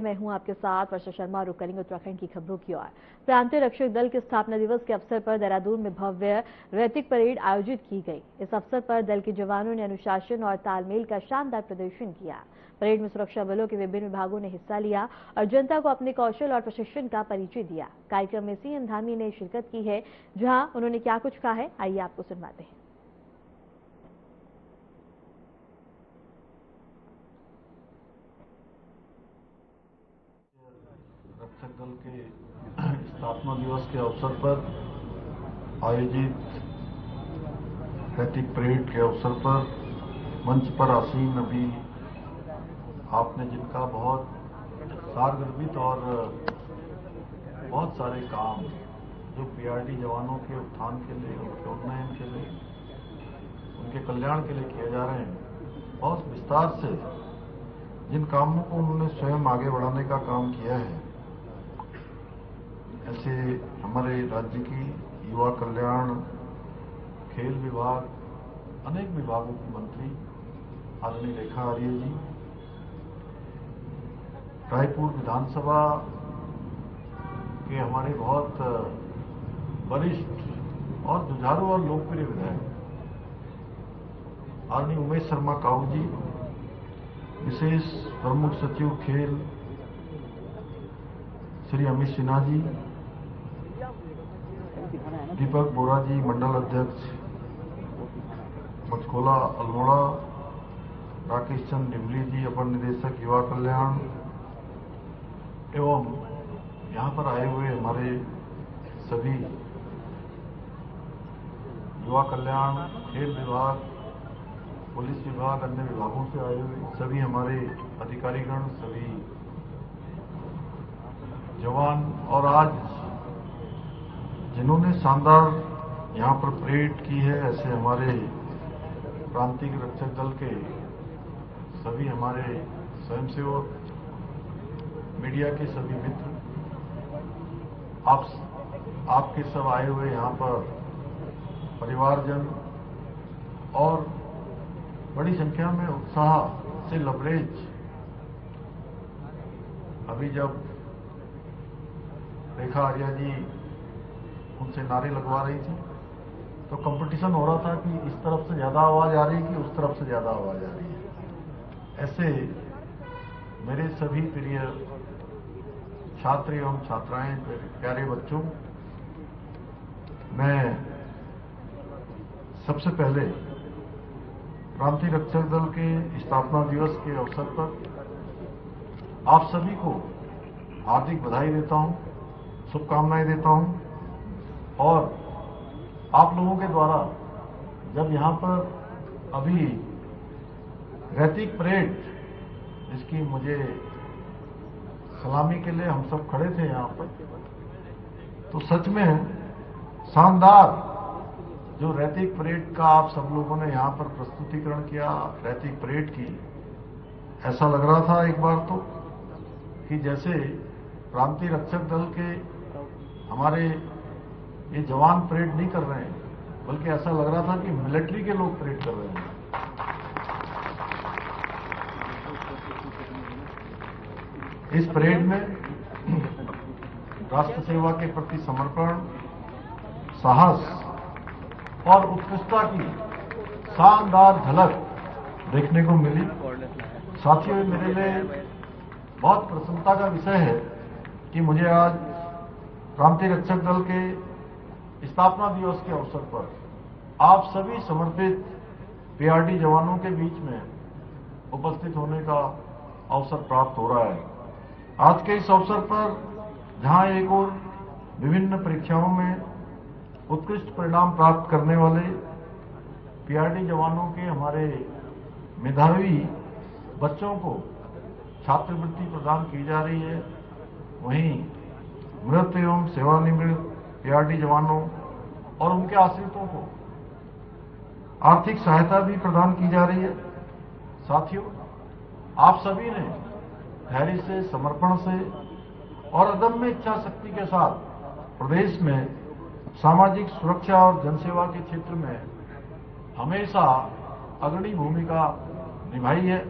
मैं हूं आपके साथ वर्षा शर्मा। रुक करेंगे उत्तराखंड की खबरों की ओर। प्रांतीय रक्षक दल के स्थापना दिवस के अवसर पर देहरादून में भव्य रैतिक परेड आयोजित की गई। इस अवसर पर दल के जवानों ने अनुशासन और तालमेल का शानदार प्रदर्शन किया। परेड में सुरक्षा बलों के विभिन्न विभागों ने हिस्सा लिया और जनता को अपने कौशल और प्रशिक्षण का परिचय दिया। कार्यक्रम में सीएम धामी ने शिरकत की है, जहां उन्होंने क्या कुछ कहा है, आइए आपको सुनवाते हैं। रक्षक दल के स्थापना दिवस के अवसर पर आयोजित रैतिक परेड के अवसर पर मंच पर आसीन अभी आपने जिनका बहुत सारगर्भित और बहुत सारे काम जो पीआरडी जवानों के उत्थान के लिए, उनके उन्नयन के लिए, उनके कल्याण के लिए किए जा रहे हैं, बहुत विस्तार से जिन कामों को उन्होंने स्वयं आगे बढ़ाने का काम किया है, ऐसे हमारे राज्य की युवा कल्याण, खेल विभाग, अनेक विभागों की मंत्री आदरणीय रेखा आर्य जी, रायपुर विधानसभा के हमारे बहुत वरिष्ठ और जुझारू और लोकप्रिय विधायक आदरणीय उमेश शर्मा काऊ जी, विशेष प्रमुख सचिव खेल श्री अमित सिन्हा जी, दीपक बोरा जी, मंडल अध्यक्ष मचकोला अल्मोड़ा, राकेश चंद डिमली जी, अपर निदेशक युवा कल्याण, एवं यहाँ पर आए हुए हमारे सभी युवा कल्याण, खेल विभाग, पुलिस विभाग, अन्य विभागों से आए हुए सभी हमारे अधिकारीगण, सभी जवान और आज जिन्होंने शानदार यहाँ पर परेड की है, ऐसे हमारे प्रांतीय रक्षक दल के सभी हमारे स्वयंसेवक, मीडिया के सभी मित्र, आपके सब आए हुए यहाँ पर परिवारजन और बड़ी संख्या में उत्साह से लबरेज। अभी जब रेखा आर्या जी उनसे नारे लगवा रही थी तो कंपटीशन हो रहा था कि इस तरफ से ज्यादा आवाज आ रही है कि उस तरफ से ज्यादा आवाज आ रही है। ऐसे मेरे सभी प्रिय छात्र एवं छात्राएं, प्यारे बच्चों, मैं सबसे पहले प्रांतीय रक्षक दल के स्थापना दिवस के अवसर पर आप सभी को हार्दिक बधाई देता हूं, शुभकामनाएं देता हूं और आप लोगों के द्वारा जब यहाँ पर अभी रैतिक परेड, जिसकी मुझे सलामी के लिए हम सब खड़े थे यहाँ पर, तो सच में शानदार जो रैतिक परेड का आप सब लोगों ने यहाँ पर प्रस्तुतिकरण किया, रैतिक परेड की, ऐसा लग रहा था एक बार तो कि जैसे प्रांतीय रक्षक दल के हमारे ये जवान परेड नहीं कर रहे हैं, बल्कि ऐसा लग रहा था कि मिलिट्री के लोग परेड कर रहे हैं। इस परेड में राष्ट्र सेवा के प्रति समर्पण, साहस और उत्कृष्टता की शानदार झलक देखने को मिली। साथियों, मेरे लिए बहुत प्रसन्नता का विषय है कि मुझे आज प्रांतीय रक्षक दल के स्थापना दिवस के अवसर पर आप सभी समर्पित पीआरडी जवानों के बीच में उपस्थित होने का अवसर प्राप्त हो रहा है। आज के इस अवसर पर जहां एक और विभिन्न परीक्षाओं में उत्कृष्ट परिणाम प्राप्त करने वाले पीआरडी जवानों के हमारे मेधावी बच्चों को छात्रवृत्ति प्रदान की जा रही है, वहीं मृत एवं सेवानिवृत्त पीआरडी जवानों और उनके आश्रितों को आर्थिक सहायता भी प्रदान की जा रही है। साथियों, आप सभी ने धैर्य से, समर्पण से और अदम्य इच्छा शक्ति के साथ प्रदेश में सामाजिक सुरक्षा और जनसेवा के क्षेत्र में हमेशा अग्रणी भूमिका निभाई है।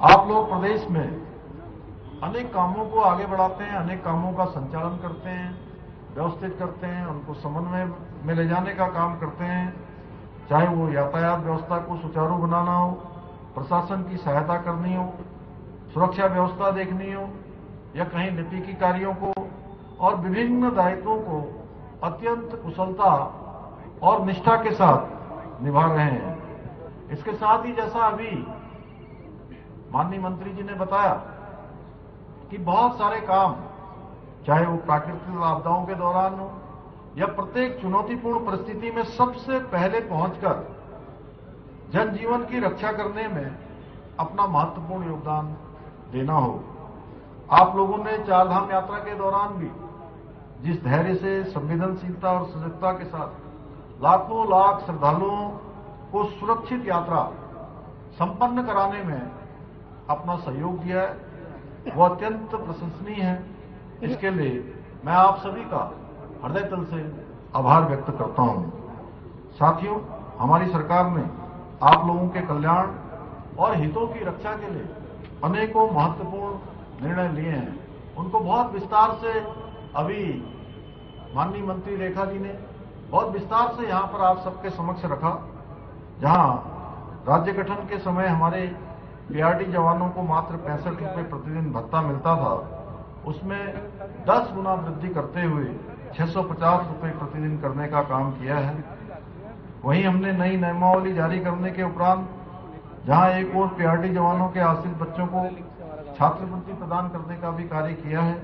आप लोग प्रदेश में अनेक कामों को आगे बढ़ाते हैं, अनेक कामों का संचालन करते हैं, व्यवस्थित करते हैं, उनको समन्वय में ले जाने का काम करते हैं। चाहे वो यातायात व्यवस्था को सुचारू बनाना हो, प्रशासन की सहायता करनी हो, सुरक्षा व्यवस्था देखनी हो, या कहीं लिपिकी कार्यों को और विभिन्न दायित्वों को अत्यंत कुशलता और निष्ठा के साथ निभा रहे हैं। इसके साथ ही जैसा अभी माननीय मंत्री जी ने बताया कि बहुत सारे काम, चाहे वो प्राकृतिक आपदाओं के दौरान हो या प्रत्येक चुनौतीपूर्ण परिस्थिति में सबसे पहले पहुंचकर जनजीवन की रक्षा करने में अपना महत्वपूर्ण योगदान देना हो। आप लोगों ने चारधाम यात्रा के दौरान भी जिस धैर्य से, संवेदनशीलता और सजगता के साथ लाखों लाख श्रद्धालुओं को सुरक्षित यात्रा संपन्न कराने में अपना सहयोग दिया है, वो अत्यंत प्रशंसनीय है। इसके लिए मैं आप सभी का हृदय तल से आभार व्यक्त करता हूं। साथियों, हमारी सरकार ने आप लोगों के कल्याण और हितों की रक्षा के लिए अनेकों महत्वपूर्ण निर्णय लिए हैं। उनको बहुत विस्तार से अभी माननीय मंत्री रेखा जी ने बहुत विस्तार से यहां पर आप सबके समक्ष रखा। जहां राज्य गठन के समय हमारे पीआरडी जवानों को मात्र 65 रुपये प्रतिदिन भत्ता मिलता था, उसमें 10 गुना वृद्धि करते हुए 650 रुपये प्रतिदिन करने का काम किया है। वहीं हमने नई नियमावली जारी करने के उपरांत जहां एक और पीआरडी जवानों के आश्रित बच्चों को छात्रवृत्ति प्रदान करने का भी कार्य किया है,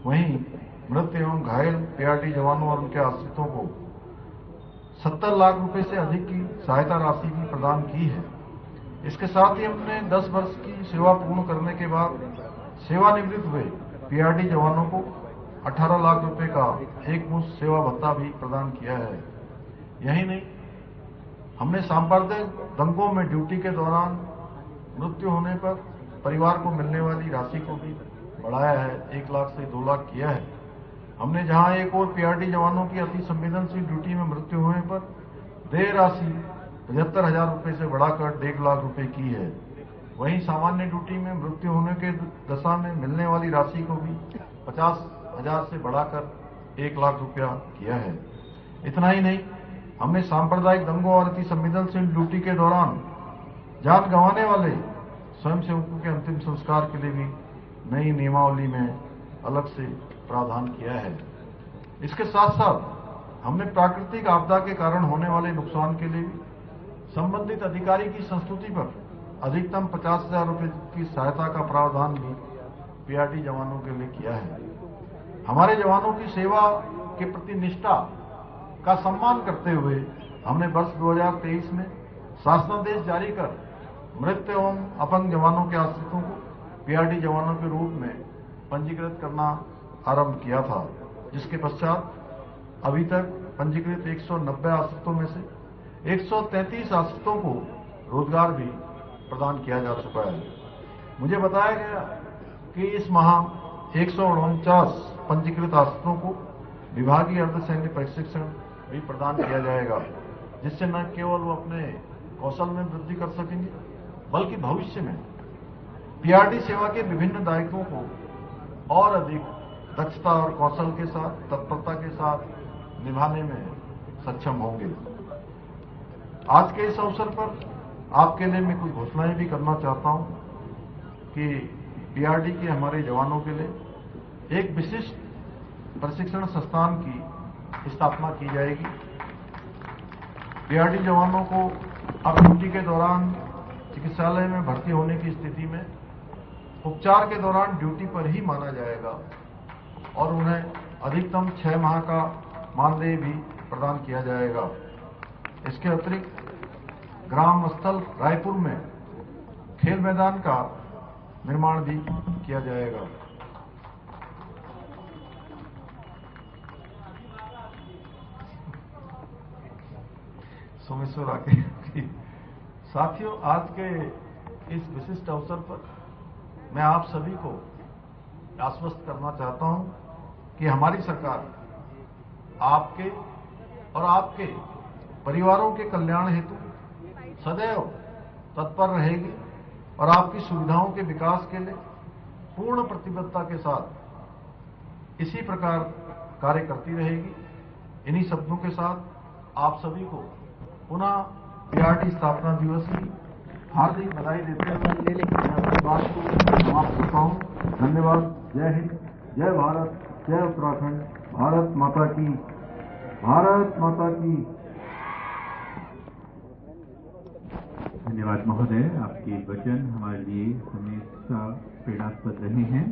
वहीं मृत एवं घायल पीआरडी जवानों और उनके आश्रितों को 70 लाख रुपए से अधिक की सहायता राशि भी प्रदान की है। इसके साथ ही हमने 10 वर्ष की सेवा पूर्ण करने के बाद सेवानिवृत्त हुए पीआरडी जवानों को 18 लाख रुपए का एकमुश्त सेवा भत्ता भी प्रदान किया है। यही नहीं, हमने सांप्रदायिक दंगों में ड्यूटी के दौरान मृत्यु होने पर परिवार को मिलने वाली राशि को भी बढ़ाया है, 1 लाख से 2 लाख किया है। हमने जहां एक और पीआरडी जवानों की अति संवेदनशील ड्यूटी में मृत्यु होने पर देय राशि 75,000 रुपये से बढ़ाकर 1.5 लाख रुपए की है। वहीं सामान्य ड्यूटी में मृत्यु होने के दशा में मिलने वाली राशि को भी 50,000 से बढ़ाकर 1 लाख रुपया किया है। इतना ही नहीं, हमने सांप्रदायिक दंगों और अति संवेदनशील ड्यूटी के दौरान जान गंवाने वाले स्वयंसेवकों के अंतिम संस्कार के लिए भी नई नियमावली में अलग से प्रावधान किया है। इसके साथ साथ हमने प्राकृतिक आपदा के कारण होने वाले नुकसान के लिए भी संबंधित अधिकारी की संस्तुति पर अधिकतम 50,000 रुपये की सहायता का प्रावधान भी पीआरडी जवानों के लिए किया है। हमारे जवानों की सेवा के प्रति निष्ठा का सम्मान करते हुए हमने वर्ष 2023 में शासनादेश जारी कर मृत एवं अपंग जवानों के आश्रितों को पीआरडी जवानों के रूप में पंजीकृत करना आरंभ किया था, जिसके पश्चात अभी तक पंजीकृत 190 आश्रितों में से 133 आश्रितों को रोजगार भी प्रदान किया जा चुका है। मुझे बताया गया कि इस माह 149 पंजीकृत आश्रितों को विभागीय अर्धसैन्य प्रशिक्षण भी प्रदान किया जाएगा, जिससे न केवल वो अपने कौशल में वृद्धि कर सकेंगे, बल्कि भविष्य में पीआरडी सेवा के विभिन्न दायित्वों को और अधिक दक्षता और कौशल के साथ, तत्परता के साथ निभाने में सक्षम होंगे। आज के इस अवसर पर आपके लिए मैं कुछ घोषणाएं भी करना चाहता हूं कि पीआरडी के हमारे जवानों के लिए एक विशिष्ट प्रशिक्षण संस्थान की स्थापना की जाएगी। पीआरडी जवानों को अब ड्यूटी के दौरान चिकित्सालय में भर्ती होने की स्थिति में उपचार के दौरान ड्यूटी पर ही माना जाएगा और उन्हें अधिकतम 6 माह का मानदेय भी प्रदान किया जाएगा। इसके अतिरिक्त ग्राम स्थल रायपुर में खेल मैदान का निर्माण भी किया जाएगा। सोमेश्वर आके साथियों, आज के इस विशिष्ट अवसर पर मैं आप सभी को आश्वस्त करना चाहता हूं कि हमारी सरकार आपके और आपके परिवारों के कल्याण हेतु सदैव तत्पर रहेगी और आपकी सुविधाओं के विकास के लिए पूर्ण प्रतिबद्धता के साथ इसी प्रकार कार्य करती रहेगी। इन्हीं शब्दों के साथ आप सभी को पुनः पीआरटी स्थापना दिवस की हार्दिक बधाई देते हुए मैं अपनी बात को समाप्त करता हूँ। धन्यवाद। जय हिंद, जय भारत, जय उत्तराखंड। भारत माता की, भारत माता की। धन्यवाद महोदय, आपके वचन हमारे लिए हमेशा प्रेरणास्पद रहे हैं।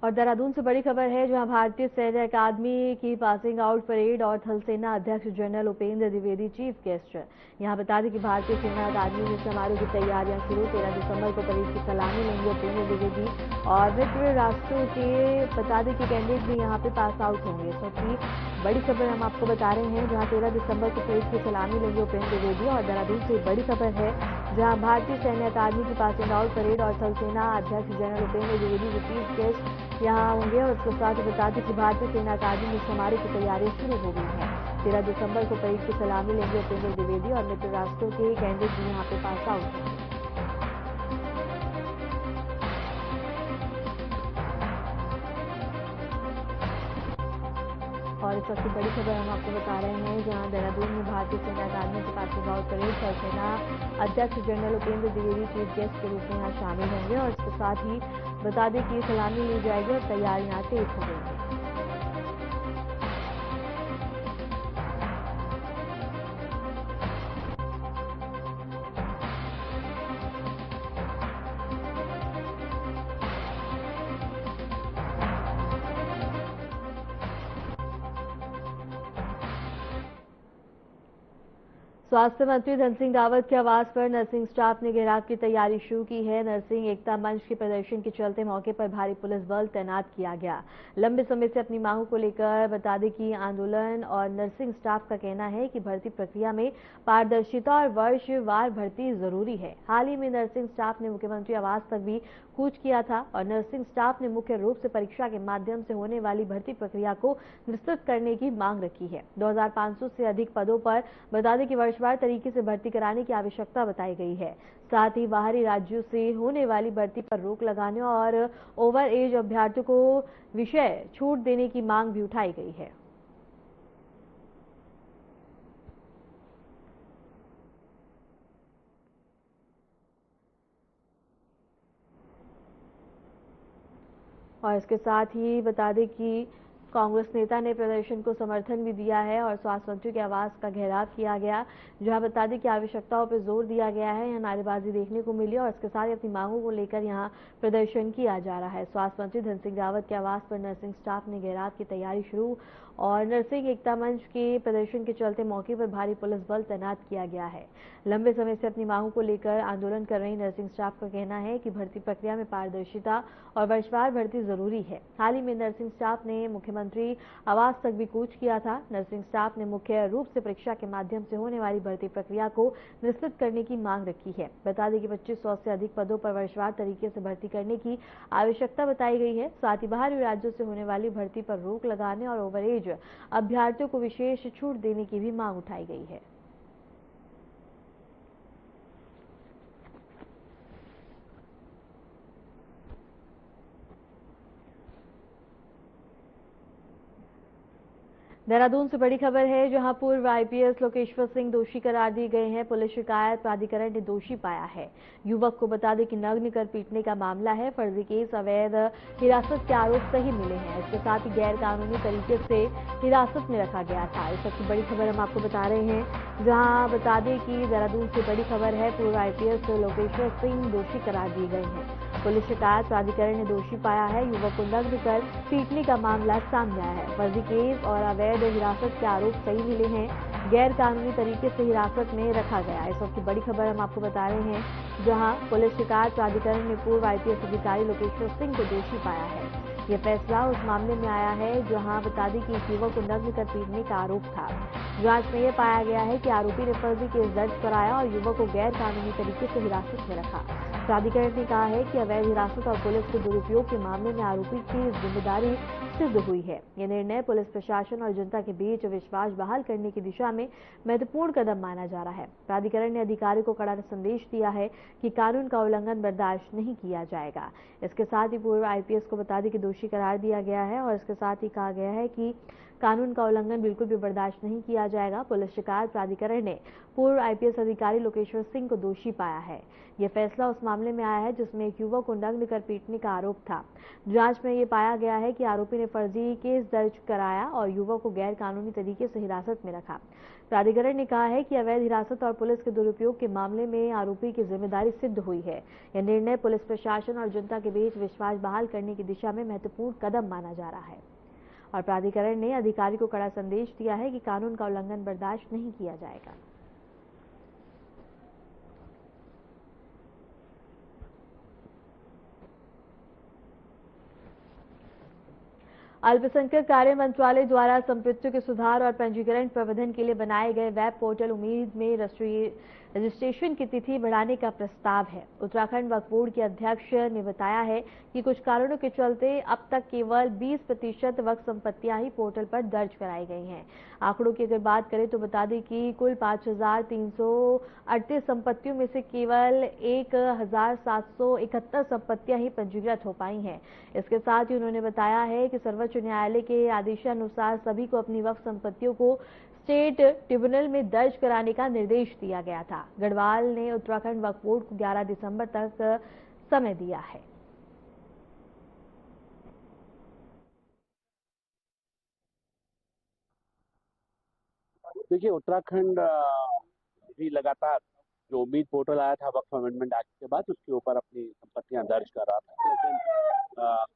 और देहरादून से बड़ी खबर है, जहां भारतीय सैन्य अकादमी की पासिंग आउट परेड और थल सेना अध्यक्ष general Upendra Dwivedi chief guest. यहां बता दें कि भारतीय सेना अकादमी में समारोह की तैयारियां शुरू। 13 दिसंबर को परेड की सलामी लेंगे उपेंद्र द्विवेदी और मित्र राष्ट्रों के बता दें कि कैंडिडेट भी यहां पे पास आउट होंगे। सबकी बड़ी खबर हम आपको बता रहे हैं, जहां 13 दिसंबर को परेड की सलामी लेंगे उपेंद्र द्विवेदी। और देहरादून से बड़ी खबर है, जहां भारतीय सैन्य अकादमी की पासिंग आउट परेड और थल सेना अध्यक्ष general Upendra Dwivedi chief guest यहां होंगे। और इसके साथ ही बता दें कि भारतीय सेना अकादमी में समारोह की तैयारियां शुरू हो गई हैं। 13 दिसंबर को परेड की सलामी लेंगे उपेंद्र द्विवेदी और मित्र राष्ट्रों के कैंडिडेट भी यहां पे पास आउट होंगे। और इस वक्त की बड़ी खबर हम आपको बता रहे हैं, जहां देहरादून में भारतीय सेना अकादमी की पासिंग आउट परेड थल सेना अध्यक्ष general Upendra Dwivedi chief guest के रूप में यहां शामिल होंगे। और इसके साथ ही बता दें कि सलामी ली जाएगी और तैयारियां तेज हो गई हैं। स्वास्थ्य मंत्री धन सिंह रावत के आवास पर नर्सिंग स्टाफ ने घेराव की तैयारी शुरू की है। नर्सिंग एकता मंच के प्रदर्शन के चलते मौके पर भारी पुलिस बल तैनात किया गया। लंबे समय से अपनी मांगों को लेकर बता दें कि आंदोलन और नर्सिंग स्टाफ का कहना है कि भर्ती प्रक्रिया में पारदर्शिता और वर्षवार भर्ती जरूरी है। हाल ही में नर्सिंग स्टाफ ने मुख्यमंत्री आवास तक भी कूच किया था और नर्सिंग स्टाफ ने मुख्य रूप से परीक्षा के माध्यम से होने वाली भर्ती प्रक्रिया को विस्तृत करने की मांग रखी है। 2500 से अधिक पदों पर बता दें कि वर्षवार तरीके से भर्ती कराने की आवश्यकता बताई गई है। साथ ही बाहरी राज्यों से होने वाली भर्ती पर रोक लगाने और ओवर एज अभ्यर्थियों को विषय छूट देने की मांग भी उठाई गई है। और इसके साथ ही बता दें कि कांग्रेस नेता ने प्रदर्शन को समर्थन भी दिया है और स्वास्थ्य मंत्री के आवास का घेराव किया गया, जहां बता दें कि आवश्यकताओं पर जोर दिया गया है। यहां नारेबाजी देखने को मिली और इसके साथ ही अपनी मांगों को लेकर यहां प्रदर्शन किया जा रहा है। स्वास्थ्य मंत्री धन सिंह रावत के आवास पर नर्सिंग स्टाफ ने घेराव की तैयारी शुरू और नर्सिंग एकता मंच के प्रदर्शन के चलते मौके पर भारी पुलिस बल तैनात किया गया है। लंबे समय से अपनी मांगों को लेकर आंदोलन कर रही नर्सिंग स्टाफ का कहना है कि भर्ती प्रक्रिया में पारदर्शिता और वर्षवार भर्ती जरूरी है। हाल ही में नर्सिंग स्टाफ ने मुख्यमंत्री आवास तक भी कूच किया था। नर्सिंग स्टाफ ने मुख्य रूप से परीक्षा के माध्यम से होने वाली भर्ती प्रक्रिया को विस्तृत करने की मांग रखी है। बता दें कि 2500 से अधिक पदों पर वर्षवार तरीके से भर्ती करने की आवश्यकता बताई गई है। साथ ही बाहरी राज्यों से होने वाली भर्ती पर रोक लगाने और ओवरएज अभ्यर्थियों को विशेष छूट देने की भी मांग उठाई गई है। देहरादून से बड़ी खबर है, जहां पूर्व आईपीएस लोकेश्वर सिंह दोषी करार दिए गए हैं। पुलिस शिकायत प्राधिकरण ने दोषी पाया है। युवक को बता दें कि नग्न कर पीटने का मामला है। फर्जी केस, अवैध हिरासत के आरोप सही मिले हैं। इसके साथ ही गैर कानूनी तरीके से हिरासत में रखा गया था। इस सबकी बड़ी खबर हम आपको बता रहे हैं, जहां बता दें कि देहरादून से बड़ी खबर है, पूर्व आईपीएस लोकेश्वर सिंह दोषी करार दिए गए हैं। पुलिस शिकायत प्राधिकरण ने दोषी पाया है। युवक को नग्न कर पीटने का मामला सामने आया है। फर्जी केस और अवैध हिरासत के आरोप सही मिले हैं। गैर कानूनी तरीके से हिरासत में रखा गया। इस वक्त की बड़ी खबर हम आपको बता रहे हैं, जहां पुलिस शिकायत प्राधिकरण ने पूर्व आईपीएस अधिकारी लोकेश्वर सिंह को दोषी पाया है। यह फैसला उस मामले में आया है, जहां बता दें कि एक युवक को नग्न कर पीटने का आरोप था। जांच में यह पाया गया है कि आरोपी ने फर्जी केस दर्ज कराया और युवक को गैर कानूनी तरीके से हिरासत में रखा। प्राधिकरण ने कहा है कि अवैध हिरासत और पुलिस के दुरुपयोग के मामले में आरोपी की जिम्मेदारी सिद्ध हुई है। यह निर्णय पुलिस प्रशासन और जनता के बीच विश्वास बहाल करने की दिशा में महत्वपूर्ण कदम माना जा रहा है। प्राधिकरण ने अधिकारियों को कड़ा संदेश दिया है कि कानून का उल्लंघन बर्दाश्त नहीं किया जाएगा। इसके साथ ही पूर्व आईपीएस को बता दें कि दोषी करार दिया गया है और इसके साथ ही कहा गया है कि कानून का उल्लंघन बिल्कुल भी बर्दाश्त नहीं किया जाएगा। पुलिस शिकायत प्राधिकरण ने पूर्व आईपीएस अधिकारी लोकेश्वर सिंह को दोषी पाया है। यह फैसला उस मामले में आया है जिसमें एक युवक को नग्न कर पीटने का आरोप था। जांच में यह पाया गया है कि आरोपी ने फर्जी केस दर्ज कराया और युवक को गैर कानूनी तरीके से हिरासत में रखा। प्राधिकरण ने कहा है कि अवैध हिरासत और पुलिस के दुरुपयोग के मामले में आरोपी की जिम्मेदारी सिद्ध हुई है। यह निर्णय पुलिस प्रशासन और जनता के बीच विश्वास बहाल करने की दिशा में महत्वपूर्ण कदम माना जा रहा है और प्राधिकरण ने अधिकारी को कड़ा संदेश दिया है कि कानून का उल्लंघन बर्दाश्त नहीं किया जाएगा। अल्पसंख्यक कार्य मंत्रालय द्वारा संपत्तियों के सुधार और पंजीकरण प्रबंधन के लिए बनाए गए वेब पोर्टल उम्मीद में रजिस्ट्रेशन की तिथि बढ़ाने का प्रस्ताव है। उत्तराखंड वक्फ बोर्ड के अध्यक्ष ने बताया है कि कुछ कारणों के चलते अब तक केवल 20% वक्फ संपत्तियां ही पोर्टल पर दर्ज कराई गई हैं। आंकड़ों की अगर बात करें तो बता दें कि कुल 5,338 संपत्तियों में से केवल 1,771 संपत्तियां ही पंजीकृत हो पाई हैं। इसके साथ ही उन्होंने बताया है कि सर्वोच्च न्यायालय के आदेशानुसार सभी को अपनी वक्फ संपत्तियों को स्टेट ट्रिब्यूनल में दर्ज कराने का निर्देश दिया गया था। गढ़वाल ने उत्तराखंड वक्फ बोर्ड को 11 दिसंबर तक समय दिया है। देखिए, उत्तराखंड भी लगातार जो उम्मीद पोर्टल आया था वक्फ अमेंडमेंट एक्ट के बाद, उसके ऊपर अपनी संपत्तियां दर्ज कर रहा था, लेकिन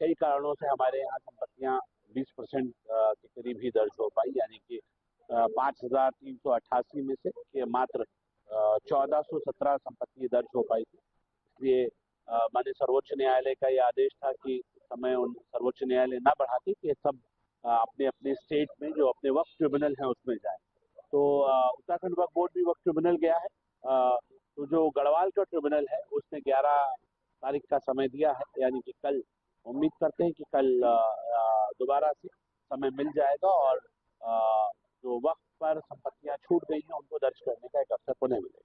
कई कारणों से हमारे यहाँ संपत्तियां 20% के करीब ही दर्ज हो पाई, यानी कि 5,388 में से मात्र 1,417 संपत्ति दर्ज हो पाई थी। इसलिए माननीय सर्वोच्च न्यायालय का ये आदेश था कि समय सर्वोच्च न्यायालय ना बढ़ाते कि सब अपने अपने स्टेट में जो अपने वक्फ ट्रिब्यूनल है उसमें जाए। तो उत्तराखंड वक्फ बोर्ड भी वक्फ ट्रिब्यूनल गया है। तो जो गढ़वाल का ट्रिब्यूनल है उसने 11 तारीख का समय दिया है, यानी कि कल उम्मीद करते हैं कि कल दोबारा से समय मिल जाएगा और जो वक्त पर संपत्तियां छूट गई हैं उनको दर्ज करने का एक अवसर पुनः मिलेगा।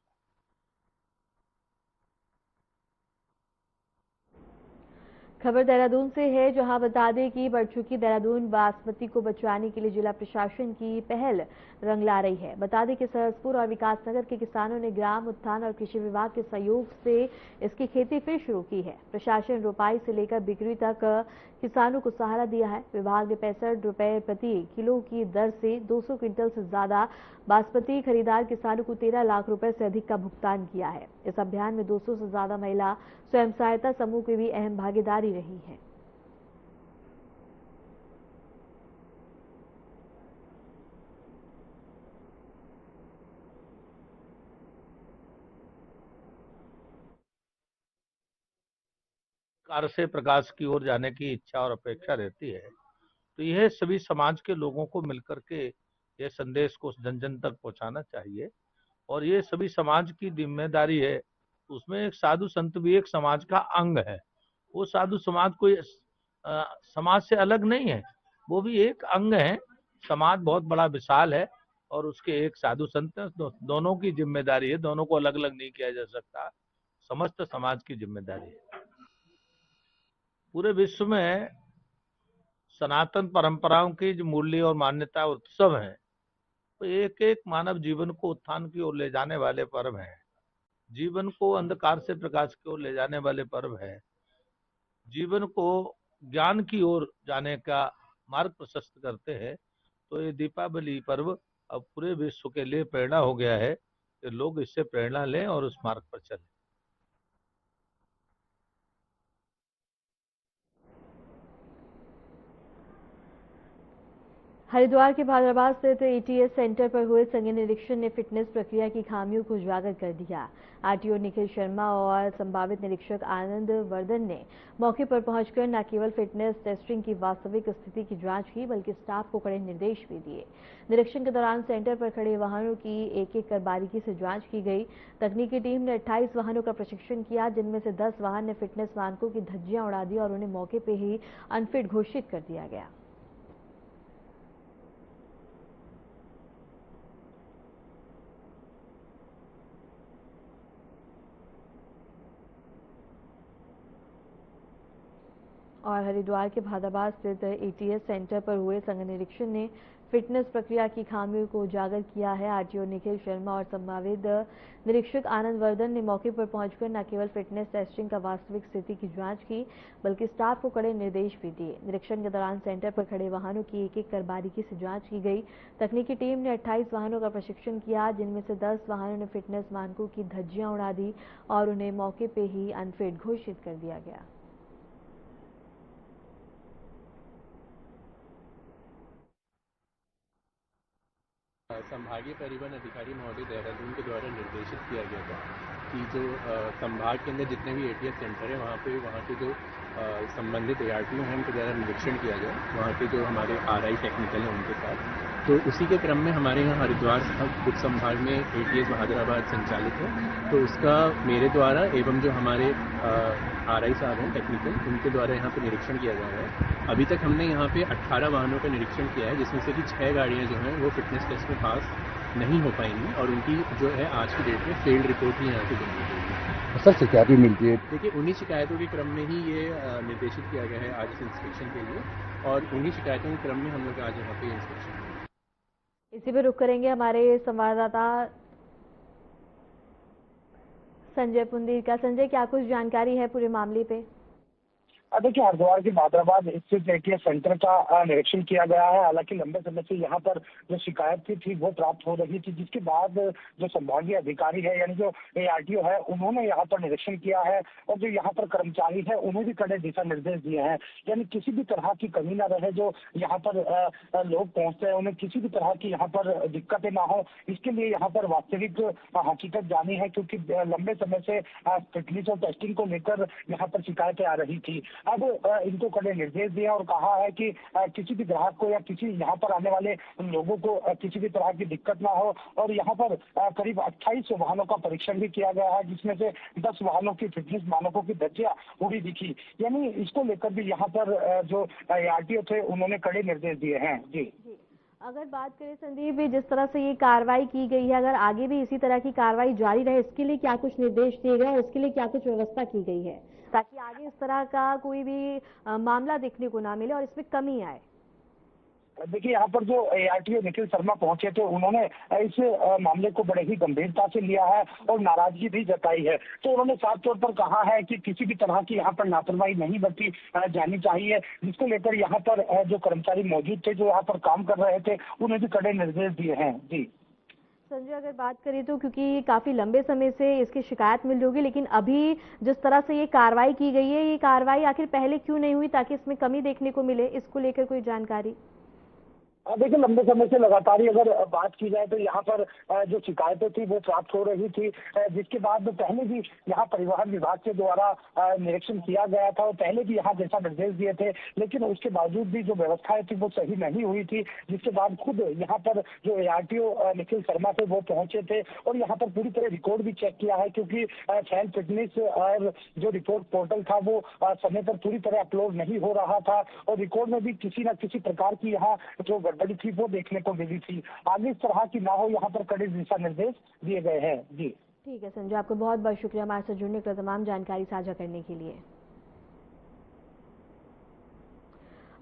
खबर देहरादून से है, जहां बता दें कि बढ़ चुकी देहरादून बासमती को बचाने के लिए जिला प्रशासन की पहल रंग ला रही है। बता दें कि सहसपुर और विकासनगर के किसानों ने ग्राम उत्थान और कृषि विभाग के सहयोग से इसकी खेती फिर शुरू की है। प्रशासन रोपाई से लेकर बिक्री तक किसानों को सहारा दिया है। विभाग ने 65 रुपए प्रति किलो की दर से 200 क्विंटल से ज्यादा बासमती खरीदार किसानों को 13 लाख रुपए से अधिक का भुगतान किया है। इस अभियान में 200 से ज्यादा महिला स्वयं सहायता समूह की भी अहम भागीदारी रही है। कार्य से प्रकाश की ओर जाने की इच्छा और अपेक्षा रहती है, तो यह सभी समाज के लोगों को मिलकर के यह संदेश को जन जन तक पहुंचाना चाहिए और ये सभी समाज की जिम्मेदारी है। उसमें एक साधु संत भी एक समाज का अंग है। वो साधु समाज कोई समाज से अलग नहीं है, वो भी एक अंग है। समाज बहुत बड़ा विशाल है और उसके एक साधु संत दोनों की जिम्मेदारी है, दोनों को अलग अलग नहीं किया जा सकता, समस्त समाज की जिम्मेदारी है। पूरे विश्व में सनातन परंपराओं की जो मूल्य और मान्यता उत्सव है, तो एक एक मानव जीवन को उत्थान की ओर ले जाने वाले पर्व हैं, जीवन को अंधकार से प्रकाश की ओर ले जाने वाले पर्व है, जीवन को ज्ञान की ओर जाने का मार्ग प्रशस्त करते हैं। तो ये दीपावली पर्व अब पूरे विश्व के लिए प्रेरणा हो गया है कि लोग इससे प्रेरणा लें और उस मार्ग पर चलें। हरिद्वार के भादराबाद स्थित एटीएस सेंटर पर हुए संज्ञान निरीक्षण ने फिटनेस प्रक्रिया की खामियों को उजागर कर दिया। आरटीओ निखिल शर्मा और संभावित निरीक्षक आनंद वर्धन ने मौके पर पहुंचकर न केवल फिटनेस टेस्टिंग की वास्तविक स्थिति की जांच की, बल्कि स्टाफ को कड़े निर्देश भी दिए। निरीक्षण के दौरान सेंटर पर खड़े वाहनों की एक-एक कर बारीकी से जांच की गई। तकनीकी टीम ने 28 वाहनों का प्रशिक्षण किया, जिनमें से 10 वाहन ने फिटनेस मानकों की धज्जियां उड़ा दी और उन्हें मौके पर ही अनफिट घोषित कर दिया गया। और हरिद्वार के भादराबाद स्थित एटीएस सेंटर पर हुए संज्ञान निरीक्षण ने फिटनेस प्रक्रिया की खामियों को उजागर किया है। आरटीओ निखिल शर्मा और संभावित निरीक्षक आनंद वर्धन ने मौके पर पहुंचकर न केवल फिटनेस टेस्टिंग का वास्तविक स्थिति की जांच की, बल्कि स्टाफ को कड़े निर्देश भी दिए। निरीक्षण के दौरान सेंटर पर खड़े वाहनों की एक-एक कर बारीकी से जांच की गई। तकनीकी टीम ने 28 वाहनों का प्रशिक्षण किया, जिनमें से 10 वाहनों ने फिटनेस मानकों की धज्जियां उड़ा दी और उन्हें मौके पर ही अनफिट घोषित कर दिया गया। संभागीय परिवहन अधिकारी महोदय देहरादून के द्वारा निर्देशित किया गया था कि जो संभाग के अंदर जितने भी एटीएस सेंटर है वहाँ के जो संबंधित एआरटीओ हैं उनके द्वारा निरीक्षण किया जाए, वहाँ के जो हमारे आरआई टेक्निकल हैं उनके साथ। तो उसी के क्रम में हमारे यहाँ हरिद्वार उप संभाग में एटीएस भादराबाद संचालित है, तो उसका मेरे द्वारा एवं जो हमारे आरआई साहब हैं टेक्निकल, उनके द्वारा यहाँ पे निरीक्षण किया जा रहा है। अभी तक हमने यहाँ पे 18 वाहनों का निरीक्षण किया है, जिसमें से कि 6 गाड़ियाँ जो हैं वो फिटनेस टेस्ट में पास नहीं हो पाएंगी और उनकी जो है आज की डेट में फेल्ड रिपोर्ट ही यहाँ से देनी पड़ेगी। सर शिकायत भी मिलती है? देखिए, उन्हीं शिकायतों के क्रम में ही ये निर्देशित किया गया है आज इस इंस्पेक्शन के लिए, और उन्हीं शिकायतों के क्रम में हम लोग आज यहाँ पे इंस्पेक्शन करेंगे। इसी पे रुक करेंगे हमारे संवाददाता संजय पुंदीर का। संजय, क्या कुछ जानकारी है पूरे मामले पे? देखिए, हरिद्वार के भादराबाद स्थित एटीएस सेंटर का निरीक्षण किया गया है। हालांकि लंबे समय से यहाँ पर जो शिकायत थी वो प्राप्त हो रही थी, जिसके बाद जो संभागीय अधिकारी है यानी जो एआरटीओ है उन्होंने यहाँ पर निरीक्षण किया है और जो यहाँ पर कर्मचारी है उन्हें भी कड़े दिशा निर्देश दिए हैं, यानी किसी भी तरह की कमी ना रहे। जो यहाँ पर लोग पहुँचते हैं उन्हें किसी भी तरह की यहाँ पर दिक्कतें ना हो, इसके लिए यहाँ पर वास्तविक हकीकत जानी है, क्योंकि लंबे समय से फिटनेस और टेस्टिंग को लेकर यहाँ पर शिकायतें आ रही थी। अब इनको कड़े निर्देश दिए और कहा है कि किसी भी ग्राहक को या किसी यहाँ पर आने वाले लोगों को किसी भी तरह की दिक्कत ना हो। और यहाँ पर करीब 28 वाहनों का परीक्षण भी किया गया है, जिसमें से 10 वाहनों की फिटनेस मानकों की धज्जियां उड़ी दिखी। यानी इसको लेकर भी यहाँ पर जो आरटीओ थे उन्होंने कड़े निर्देश दिए हैं। जी, अगर बात करें संदीप, जिस तरह से ये कार्रवाई की गई है, अगर आगे भी इसी तरह की कार्रवाई जारी रहे, इसके लिए क्या कुछ निर्देश दिए गए और इसके लिए क्या कुछ व्यवस्था की गई है, ताकि आगे इस तरह का कोई भी मामला देखने को ना मिले और इसमें कमी आए? देखिए, यहाँ पर जो एआरटीओ निखिल शर्मा पहुंचे थे उन्होंने इस मामले को बड़े ही गंभीरता से लिया है और नाराजगी भी जताई है। तो उन्होंने साफ तौर पर कहा है कि किसी भी तरह की यहाँ पर लापरवाही नहीं बरती जानी चाहिए, जिसको लेकर यहाँ पर जो कर्मचारी मौजूद थे जो यहाँ पर काम कर रहे थे उन्हें भी कड़े निर्देश दिए हैं। जी संजय, अगर बात करें तो क्योंकि काफी लंबे समय से इसकी शिकायत मिल रही होगी, लेकिन अभी जिस तरह से ये कार्रवाई की गई है, ये कार्रवाई आखिर पहले क्यों नहीं हुई ताकि इसमें कमी देखने को मिले, इसको लेकर कोई जानकारी? देखिए, लंबे समय से लगातार ही अगर बात की जाए तो यहाँ पर जो शिकायतें थी वो प्राप्त हो रही थी, जिसके बाद पहले भी यहाँ परिवहन विभाग के द्वारा निरीक्षण किया गया था और पहले भी यहाँ जैसा निर्देश दिए थे, लेकिन उसके बावजूद भी जो व्यवस्थाएं थी वो सही नहीं हुई थी। जिसके बाद खुद यहाँ पर जो एआरटीओ निखिल शर्मा थे वो पहुंचे थे और यहाँ पर पूरी तरह रिकॉर्ड भी चेक किया है, क्योंकि फैन फिटनेस और जो रिपोर्ट पोर्टल था वो समय पर पूरी तरह अपलोड नहीं हो रहा था और रिकॉर्ड में भी किसी न किसी प्रकार की यहाँ जो गड़बड़ी थी वो देखने को मिली थी। आगे इस तरह की ना हो, यहाँ पर कड़े दिशा निर्देश दिए गए हैं। जी ठीक है संजय, आपको बहुत बहुत शुक्रिया हमारे साथ जुड़ने के लिए, तमाम जानकारी साझा करने के लिए।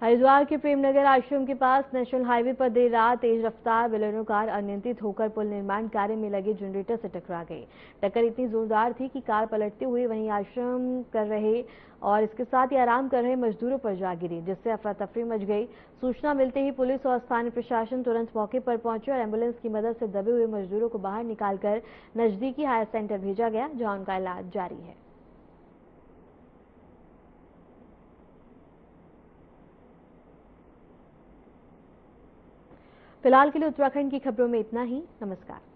हरिद्वार के प्रेमनगर आश्रम के पास नेशनल हाईवे पर देर रात तेज रफ्तार बोलेरो कार अनियंत्रित होकर पुल निर्माण कार्य में लगे जनरेटर से टकरा गई। टक्कर इतनी जोरदार थी कि कार पलटते हुए वहीं आश्रम कर रहे और इसके साथ ही आराम कर रहे मजदूरों पर जा गिरी, जिससे अफरा तफरी मच गई। सूचना मिलते ही पुलिस और स्थानीय प्रशासन तुरंत मौके पर पहुंचे और एम्बुलेंस की मदद से दबे हुए मजदूरों को बाहर निकालकर नजदीकी हायर सेंटर भेजा गया, जहां उनका इलाज जारी है। फिलहाल के लिए उत्तराखंड की खबरों में इतना ही। नमस्कार।